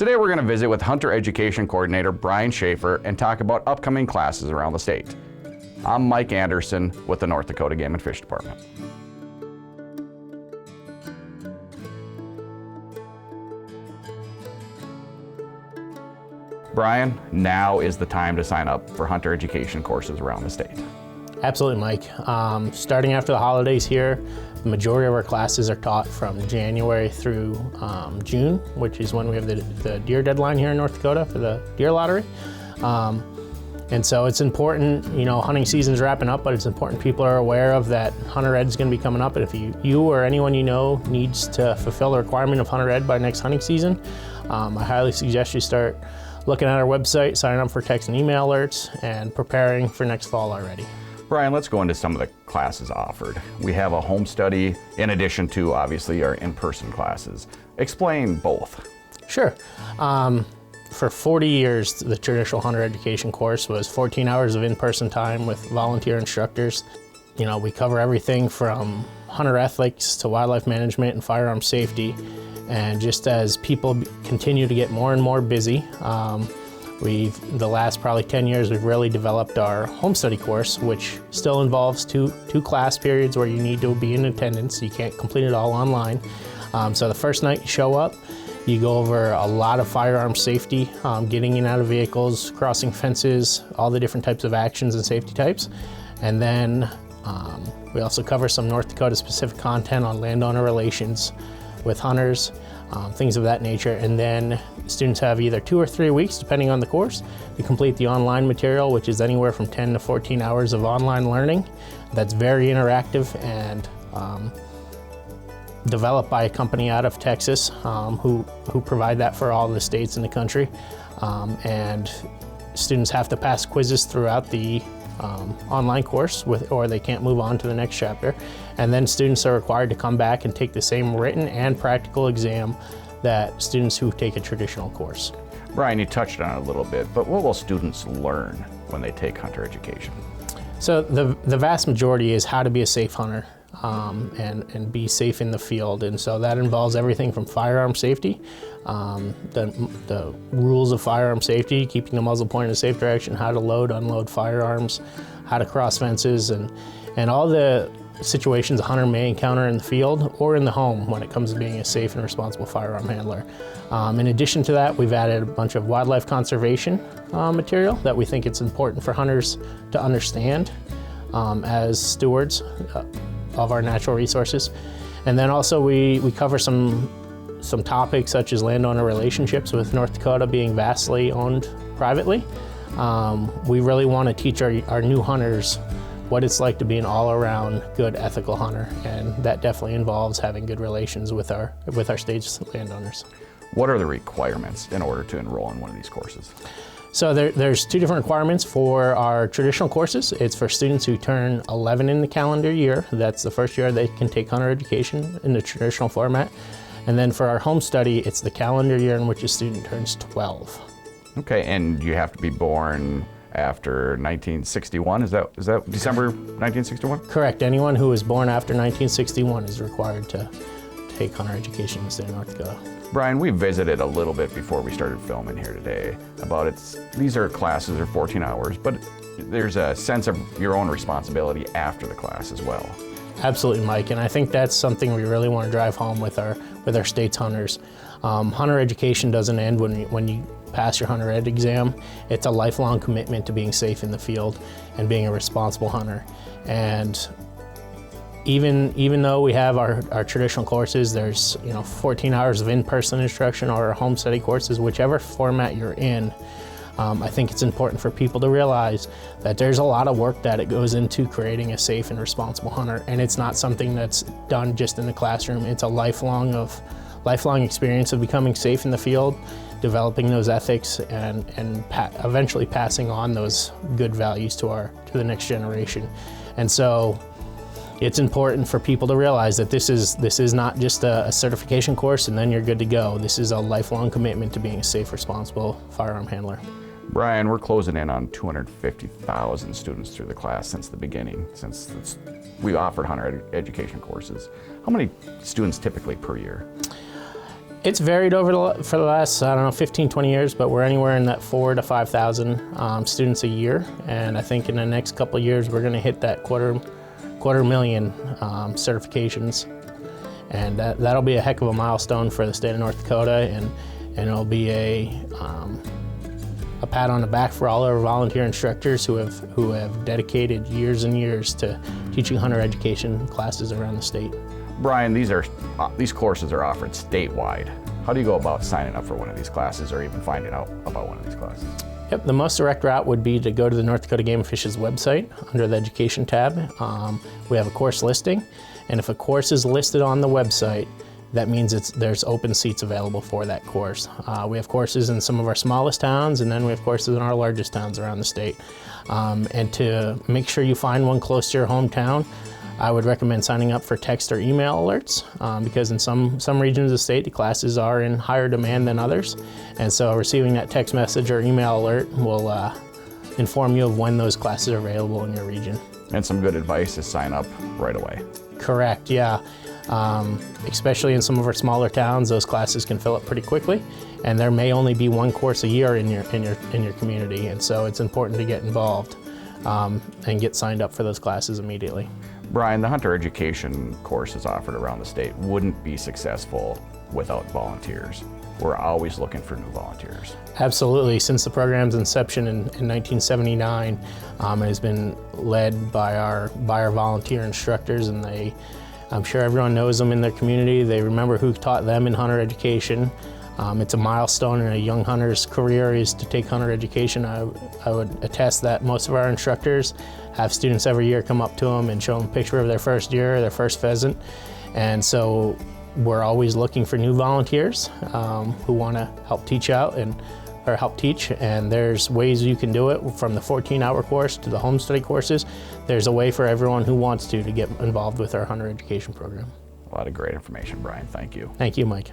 Today we're going to visit with Hunter Education Coordinator Brian Schaefer and talk about upcoming classes around the state. I'm Mike Anderson with the North Dakota Game and Fish Department. Brian, now is the time to sign up for Hunter Education courses around the state. Absolutely, Mike. Starting after the holidays here, the majority of our classes are taught from January through June, which is when we have the deer deadline here in North Dakota for the deer lottery. And so it's important, hunting season's wrapping up, but it's important people are aware of that Hunter Ed is going to be coming up. And if you or anyone you know needs to fulfill the requirement of Hunter Ed by next hunting season, I highly suggest you start looking at our website, signing up for text and email alerts, and preparing for next fall already. Brian, let's go into some of the classes offered. We have a home study in addition to obviously our in-person classes. Explain both. Sure. For 40 years, the traditional hunter education course was 14 hours of in-person time with volunteer instructors. We cover everything from hunter ethics to wildlife management and firearm safety. And just as people continue to get more and more busy, the last probably 10 years, we've really developed our home study course, which still involves two class periods where you need to be in attendance. You can't complete it all online. So the first night you show up, you go over a lot of firearm safety, getting in and out of vehicles, crossing fences, all the different types of actions and safety types. And then we also cover some North Dakota specific content on landowner relations with hunters, things of that nature. And then students have either 2 or 3 weeks, depending on the course, to complete the online material, which is anywhere from 10 to 14 hours of online learning. That's very interactive and developed by a company out of Texas who provide that for all the states in the country. And students have to pass quizzes throughout the online course or they can't move on to the next chapter. And then students are required to come back and take the same written and practical exam that students who take a traditional course. Brian, you touched on it a little bit, but what will students learn when they take hunter education? So the vast majority is how to be a safe hunter and be safe in the field. And so that involves everything from firearm safety, the rules of firearm safety, keeping the muzzle point in a safe direction, how to load, unload firearms, how to cross fences, and all the situations a hunter may encounter in the field or in the home when it comes to being a safe and responsible firearm handler. In addition to that, we've added a bunch of wildlife conservation material that we think it's important for hunters to understand as stewards of our natural resources. And then also we cover some topics such as landowner relationships, with North Dakota being vastly owned privately. We really want to teach our new hunters what it's like to be an all-around good ethical hunter, and that definitely involves having good relations with our state's landowners. What are the requirements in order to enroll in one of these courses? So there's 2 different requirements for our traditional courses. It's for students who turn 11 in the calendar year. That's the first year they can take hunter education in the traditional format. And then for our home study, it's the calendar year in which a student turns 12. Okay, and you have to be born after 1961, is that December 1961? Correct. Anyone who was born after 1961 is required to take hunter education in the state of North Dakota. Brian, we visited a little bit before we started filming here today about these are classes, they're 14 hours, but there's a sense of your own responsibility after the class as well. Absolutely, Mike, and I think that's something we really want to drive home with our state's hunters. Hunter education doesn't end when you pass your hunter ed exam. It's a lifelong commitment to being safe in the field and being a responsible hunter. And even though we have our traditional courses, there's 14 hours of in-person instruction or our home study courses, whichever format you're in. I think it's important for people to realize that there's a lot of work that it goes into creating a safe and responsible hunter, and it's not something that's done just in the classroom. It's a lifelong experience of becoming safe in the field, developing those ethics, and eventually passing on those good values to the next generation. And so it's important for people to realize that this is not just a certification course and then you're good to go. This is a lifelong commitment to being a safe, responsible firearm handler. Brian, we're closing in on 250,000 students through the class since the beginning, since we offered hunter education courses. How many students typically per year? It's varied for the last, I don't know, 15, 20 years, but we're anywhere in that 4,000 to 5,000 students a year. And I think in the next couple of years, we're going to hit that quarter million certifications. And that'll be a heck of a milestone for the state of North Dakota, and it'll be a pat on the back for all our volunteer instructors who have dedicated years and years to teaching hunter education classes around the state. Brian, these courses are offered statewide. How do you go about signing up for one of these classes or even finding out about one of these classes? Yep, the most direct route would be to go to the North Dakota Game and Fish's website under the Education tab. We have a course listing, and if a course is listed on the website, that means there's open seats available for that course. We have courses in some of our smallest towns, and then we have courses in our largest towns around the state. And to make sure you find one close to your hometown, I would recommend signing up for text or email alerts because in some regions of the state, the classes are in higher demand than others. And so receiving that text message or email alert will inform you of when those classes are available in your region. And some good advice is sign up right away. Correct, yeah. Especially in some of our smaller towns, those classes can fill up pretty quickly, and there may only be one course a year in your community, and so it's important to get involved and get signed up for those classes immediately. Brian, the hunter education courses offered around the state wouldn't be successful without volunteers. We're always looking for new volunteers. Absolutely. Since the program's inception in 1979, it has been led by our volunteer instructors, and I'm sure everyone knows them in their community. They remember who taught them in hunter education. It's a milestone in a young hunter's career is to take hunter education. I would attest that most of our instructors have students every year come up to them and show them a picture of their first deer, their first pheasant. And so we're always looking for new volunteers who want to help teach help teach, and there's ways you can do it from the 14-hour course to the home study courses. There's a way for everyone who wants to get involved with our hunter education program. A lot of great information, Brian. Thank you. Thank you, Mike.